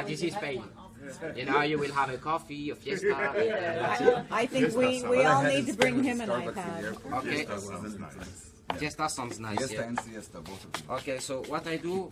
This is Spain. You know, you will have a coffee, a fiesta. Yeah. I think we all need to bring him an iPad. Okay. Fiesta sounds nice. Fiesta and siesta, both of them. Okay, so what I do,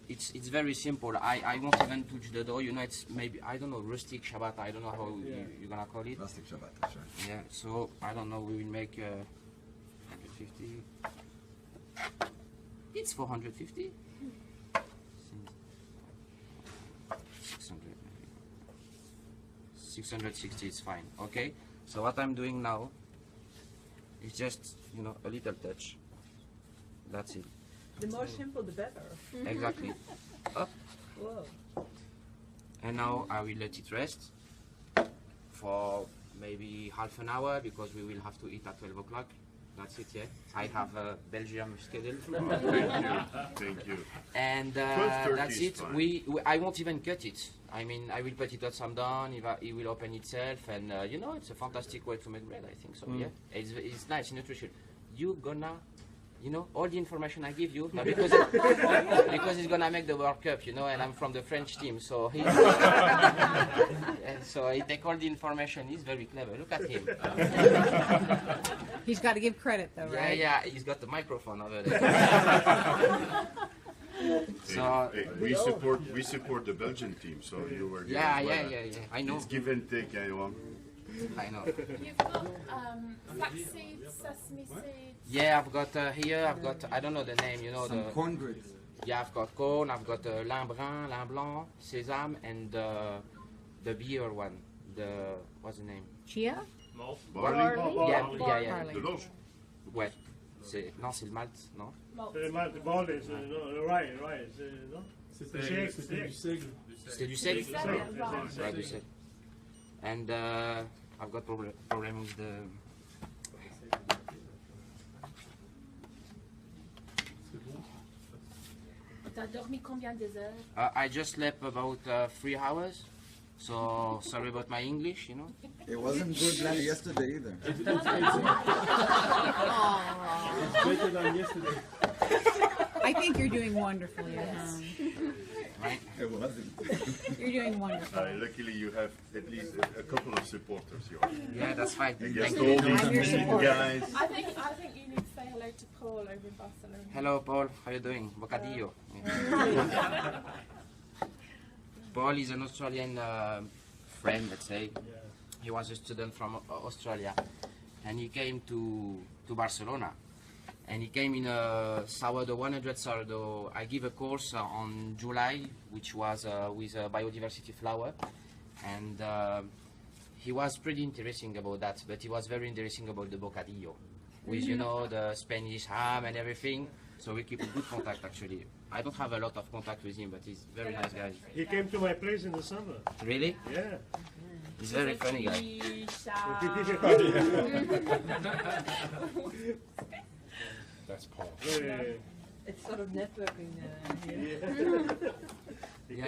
it's very simple. I won't even touch the dough. You know, it's maybe, I don't know, rustic Shabbat. I don't know how you're gonna call it. Rustic Shabbat, sure. Yeah. So I don't know. We will make 150. It's 450. 600 maybe. 660 is fine. Okay. So what I'm doing now is just, you know, a little touch. That's it. The more simple, the better. Exactly. Up. Whoa. And now I will let it rest for maybe half an hour because we will have to eat at 12 o'clock. That's it, yeah. I have a Belgium schedule. Thank you. And that's it. I won't even cut it. I mean, I will put it at some down. It will open itself, and you know, it's a fantastic way to make bread. I think so. Yeah, it's nice, nutrition. You gonna, you know, all the information I give you now because because it's gonna make the World Cup, you know, and I'm from the French team, so he so he take all the information. He's very clever. Look at him. He's got to give credit, though, right? Yeah, he's got the microphone over there. So we support the Belgian team, so you were yeah. I know. It's give and take, Yohan. I know. You've got flax seeds, sesame seeds. Yeah, I've got here. I've got, I don't know the name. You know, Some corn grits. Yeah, I've got corn. I've got lin brun, lin blanc, sesame, and the beer one. What's the name? Chia? Barley? Yeah. Barley. De l'orge? Ouais. Non, c'est le malt, non? C'est le malt de barley, c'est le rye, non? C'est du seigle. C'était du sel? Yeah. Ouais, du sel. And I've got problem with the... T'as dormi combien des heures? I just slept about 3 hours. So, sorry about my English, you know. It wasn't good like yesterday either. It's better than yesterday. I think you're doing wonderful, Yohan. Right? It wasn't. You're doing wonderful. Luckily, you have at least a couple of supporters here. Yeah, that's fine. Against Thank all you. these mean supporter. guys. I think you need to say hello to Paul over in Barcelona. Hello, Paul. How you doing? Bocadillo. Yeah. Paul is an Australian friend, let's say. He was a student from Australia, and he came to Barcelona. And he came in a sourdough, 100 sourdough. I give a course on July, which was with biodiversity flour. And he was pretty interesting about that, but he was very interesting about the bocadillo, with, you know, the Spanish ham and everything. So we keep a good contact, actually. I don't have a lot of contact with him, but he's a very nice guy. He came to my place in the summer. Really? Yeah. He's a very funny guy. That's Paul. It's sort of networking here. Yeah,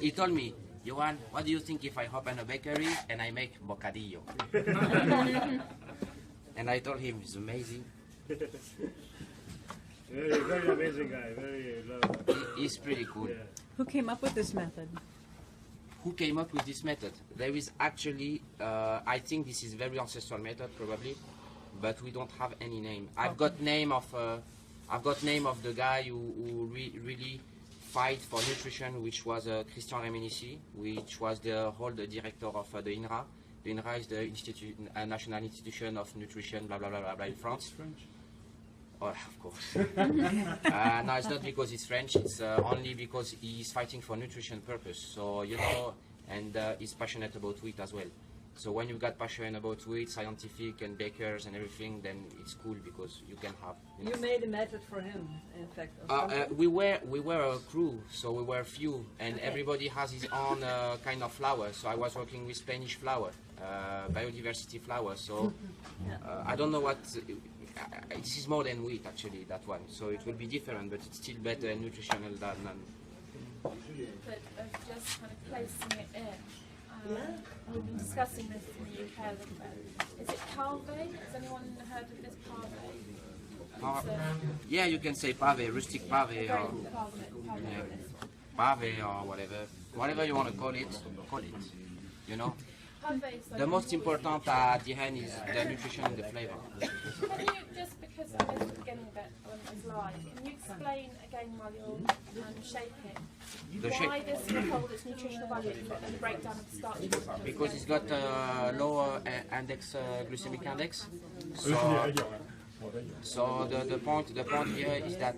he told me, Yohan, what do you think if I open a bakery and I make bocadillo? And I told him, it's amazing. Very amazing guy. Very lovely. He's pretty cool. Yeah. Who came up with this method? Who came up with this method? There is actually, I think this is very ancestral method probably, but we don't have any name. I've got name of the guy who really fight for nutrition, which was Christian Reminici, which was the director of the INRA. The INRA is the National Institution of Nutrition, blah blah blah blah in France. French. Oh, of course. No, it's not because it's French. It's only because he's fighting for nutrition purpose. So, you know, and he's passionate about wheat as well. So when you've got passion about wheat, scientific and bakers and everything, then it's cool because you can have. You know. You made a method for him, in fact. We were a crew, so we were few, and everybody has his own kind of flour. So I was working with Spanish flour, biodiversity flour. So I don't know what. This is more than wheat actually, that one. So it will be different, but it's still better and nutritional than. But just kind of placing it in. We've been discussing this in the UK a little bit. Is it pave? Has anyone heard of this pave? Yeah, you can say pave, rustic pave, or pave or whatever. whatever you want to call it, you know. Pave, so The most important at the end is the nutrition and the flavor. Can you, just because I missed the beginning of it when it was live, can you explain again while you're shaking why this will hold its nutritional value and breakdown of the starch? Because it's got a lower index, glycemic index. So the point here is that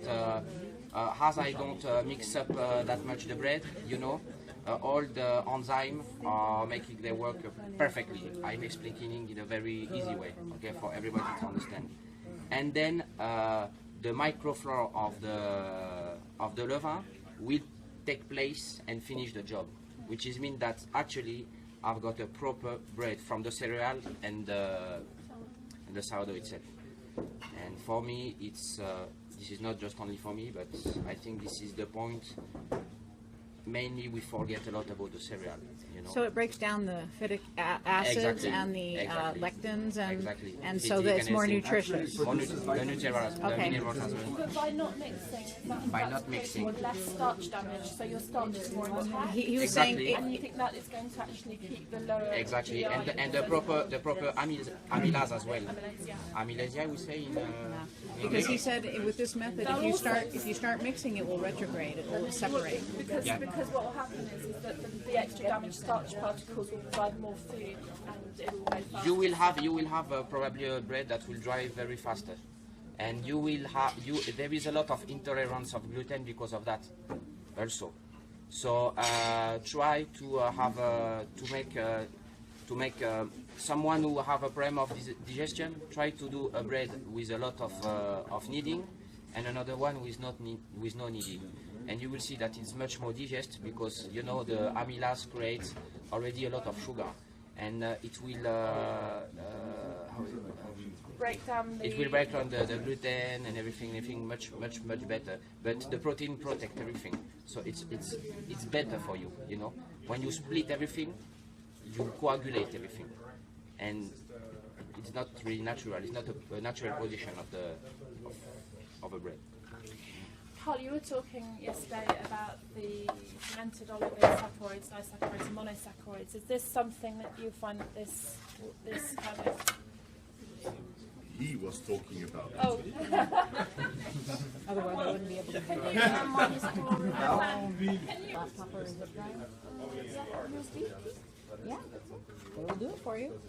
as I don't mix up that much the bread, you know, all the enzymes are making their work perfectly. I'm explaining in a very easy way, okay, for everybody to understand. And then the microflow of the levain will take place and finish the job, which is mean that actually I've got a proper bread from the cereal and the sourdough itself. And for me, it's this is not just only for me, but I think this is the point. Mainly, we forget a lot about the cereal, you know. So it breaks down the phytic acids Exactly. and the lectins, and Exactly. and Phytic so that it's and more everything. nutritious. More the nutrients, the Okay. minerals as well. But by not mixing, By that's not mixing. creating less starch damage, so your starch is more intact. He was Exactly. saying And you think that is going to actually keep the lower Exactly, GI and the proper amylase as well. amylase, yeah. Amylase, we say in because he said with this method, if you start mixing, it will retrograde, it will separate. Because Yeah. because what will happen is that the extra damaged starch particles will provide more food and it will go faster. you will have probably a bread that will dry very faster, and you will have there is a lot of intolerance of gluten because of that also. So try to have to make someone who have a problem of digestion, try to do a bread with a lot of kneading and another one with no kneading, and you will see that it's much more digest because you know the amylase creates already a lot of sugar, and it will break down the it will break down the gluten and everything much better. But the protein protect everything, so it's better for you. You know, when you split everything, you coagulate everything, and it's not really natural. It's not a natural position of a bread. Carl, you were talking yesterday about the fermented oligosaccharides, disaccharides, and monosaccharides. Is this something that you find that this kind of... He was talking about it. Oh. Otherwise, I wouldn't be able to. Can you remind us Laptop or zip drive? Yeah, we'll do it for you.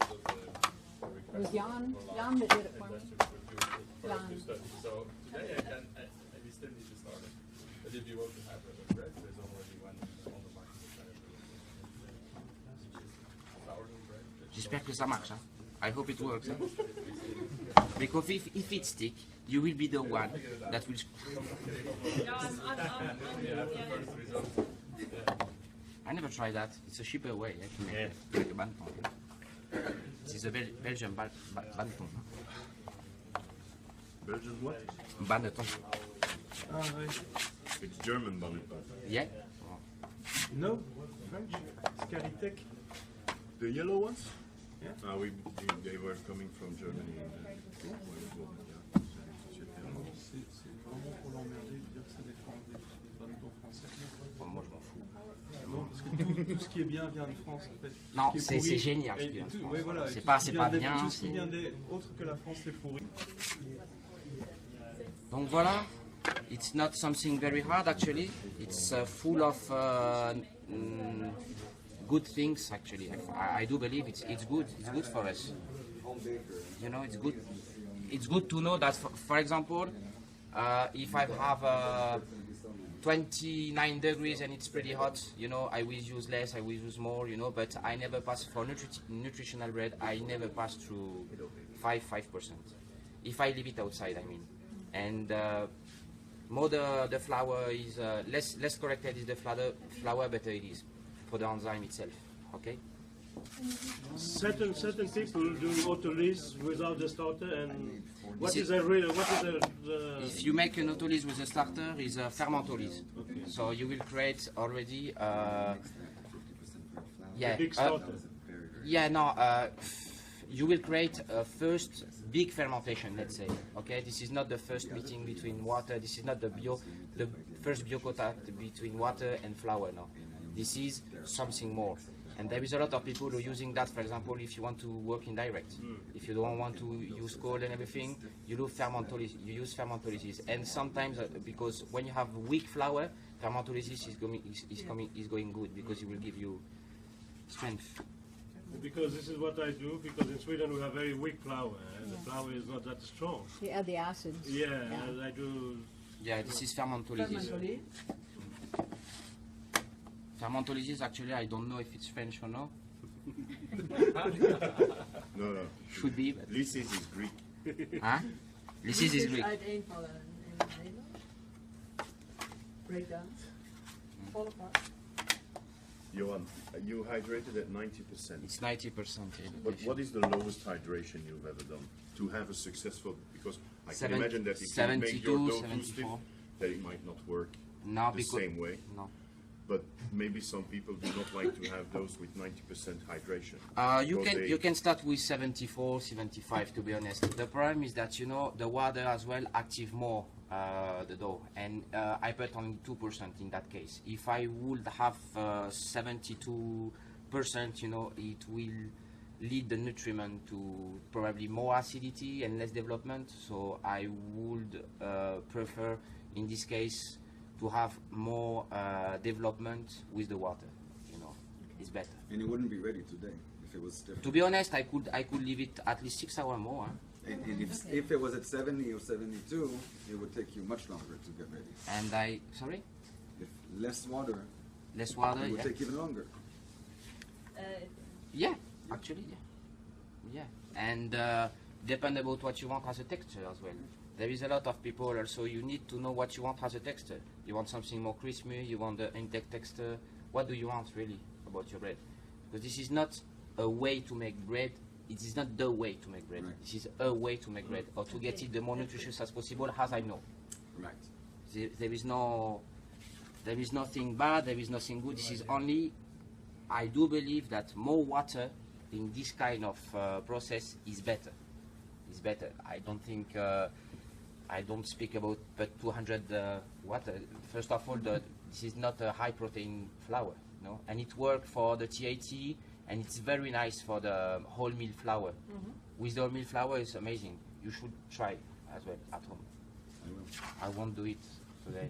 It was Yohan that did it for me. Yohan. So we still need to start it. But if you want to have a bread, there's already one on the market. Sourdough bread. J'espère que ça marche. Hein? I hope it works. Hein? Because if it stick, you will be the one that will. I never tried that. It's a cheaper way to make a banton. It's a Belgian banton. Belgian what? Banton. Ah, ouais. It's German banneton. Yeah. No, French. Scalitech. The yellow ones? Yeah. They were coming from Germany. C'est vraiment pour l'emmerder de dire que ça défend des bannetons français. Moi je m'en fous. Non, parce que tout ce qui est bien vient de France en fait. Non, Ce qui est pourri- c'est génial. et ce qu'il y a en tout- France. ouais, voilà, C'est tout pas ce qui bien. vient tout ce qui c'est- vient autre que la France, c'est pourri. Donc voilà, it's not something very hard actually. It's full of good things actually. I do believe it's good. It's good for us. You know, it's good. It's good to know that, for example, if I have 29 degrees and it's pretty hot, you know, I will use less, I will use more, you know, but I never pass for nutritional bread. I never pass through 5%. If I leave it outside, I mean. And more the flour is less corrected is the flour, better it is for the enzyme itself. Okay. Certain people do autolysis without the starter, and what See- is the If you make an autolysis with a starter, is a fermentolysis. So you will create already. big starter? You will create a first big fermentation, let's say. Okay, this is not the first meeting between water. This is not the first bio contact between water and flour. No, This is something more. And there is a lot of people who are using that, for example, if you want to work in direct. If you don't want to use cold and everything, you use fermentolysis. And sometimes, because when you have weak flour, fermentolysis is going good because it will give you strength. Because this is what I do, because in Sweden we have very weak flour, and the flour is not that strong. You add the acids. Yeah, and I do. Yeah, this is fermentolysis. Fermentolysis, actually, I don't know if it's French or no. No. Should be. But Lysis is Greek. huh? Lysis is Greek. Breakdown. Fall apart. Johan, you hydrated at 90%. It's 90%. But what is the lowest hydration you've ever done to have a successful? Because I can imagine that if you make your 72, dough too stiff, 74. that it might not work No, the because same way. no. But maybe some people do not like to have those with 90% hydration. You can start with 74, 75. To be honest, the problem is that the water as well active more the dough, and I put only 2% in that case. If I would have 72%, it will lead the nutriment to probably more acidity and less development. So I would prefer in this case to have more development with the water. It's better. And it wouldn't be ready today if it was different. To be honest, I could leave it at least 6 hours more. Huh? And if it was at 70 or 72, it would take you much longer to get ready. And sorry? If less water, Less water, it would yeah. take even longer. Yeah, actually, yeah. And depend about what you want as a texture as well. There is a lot of people also, you need to know what you want as a texture. You want something more crispy, you want the intact texture. What do you want really about your bread? Because this is not a way to make bread, it is not the way to make bread. Right. This is a way to make bread, or to get it the more nutritious as possible, as I know. Right. There is nothing bad, there is nothing good. This is only, I do believe that more water in this kind of process is better. It's better. I don't think, I don't speak about but 200 water. First of all, this is not a high protein flour, and it works for the TAT, and it's very nice for the wholemeal flour. With the wholemeal flour, it's amazing. You should try as well at home. I will. I won't do it today.